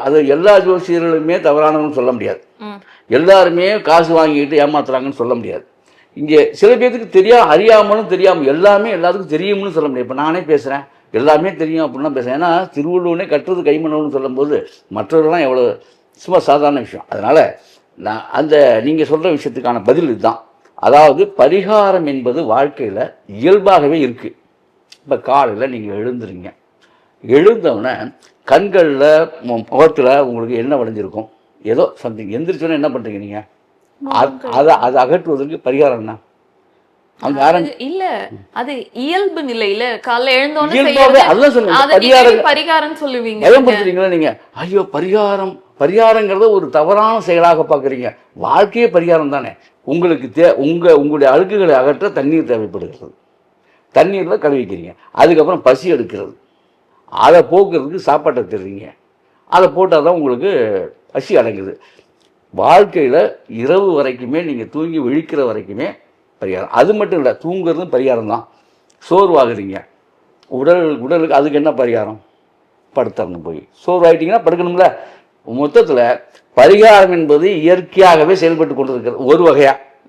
அது எல்லா ஜோசியர்களுமே தவறானவன்னு சொல்ல முடியாது. எல்லாருமே காசு வாங்கிட்டு ஏமாத்துறாங்கன்னு சொல்ல முடியாது. இங்கே சில பேருக்கு அறியாமலும் தெரியாமல் எல்லாமே எல்லாத்துக்கும் தெரியும்னு சொல்ல முடியாது. இப்போ நானே பேசுகிறேன், எல்லாமே தெரியும் அப்படின்னா பேசுகிறேன். ஏன்னா திருவள்ளுவனே கட்டுறது கைமணம்னு சொல்லும்போது மற்றவர்கள்லாம் எவ்வளோ சும்மா சாதாரண விஷயம். அதனால் நான் அந்த நீங்கள் சொல்கிற விஷயத்துக்கான பதில் இதுதான். அதாவது பரிகாரம் என்பது வாழ்க்கையில் இயல்பாகவே இருக்குது. இப்போ காலையில் நீங்கள் எழுந்துறீங்க, எழுந்தவுடனே கண்களில் முகத்தில் உங்களுக்கு என்ன விளைஞ்சிருக்கும், ஏதோ சம்திங் எந்திரிச்சோன்னே என்ன பண்ணுறீங்க நீங்கள்? அதை அகற்றுவதற்கு பரிகாரம் என்ன? இல்ல அது இயல்பு நிலையில காலைல எழுந்தோன்னு பரிகாரம் சொல்லுவீங்க. பயன்படுத்துறீங்களா நீங்க? ஐயோ பரிகாரங்கிறத ஒரு தவறான செயலாக பார்க்குறீங்க. வாழ்க்கையே பரிகாரம் தானே. உங்களுக்கு உங்களுடைய அழுக்குகளை அகற்ற தண்ணீர் தேவைப்படுகிறது. தண்ணீரில் கழுவிக்கிறீங்க. அதுக்கப்புறம் பசி எடுக்கிறது, அதை போக்குறதுக்கு சாப்பாட்டை தருவீங்க. அதை போட்டால் தான் உங்களுக்கு பசி அடங்குது. வாழ்க்கையில் இரவு வரைக்குமே நீங்கள் தூங்கி விழிக்கிற வரைக்குமே பரிகாரம். அது மட்டும் இல்லை, தூங்குறதும் பரிகாரம் தான். சோர்வாகுறீங்க, உடலுக்கு அதுக்கு என்ன பரிகாரம்? படுத்தரணும். போய் சோர்வாயிட்டீங்கன்னா படுக்கணும்ல. மொத்தத்தில் பரிகாரம் என்பது இயற்கையாகவே செயல்பட்டு கொண்டிருக்கிறது ஒரு வகையாக.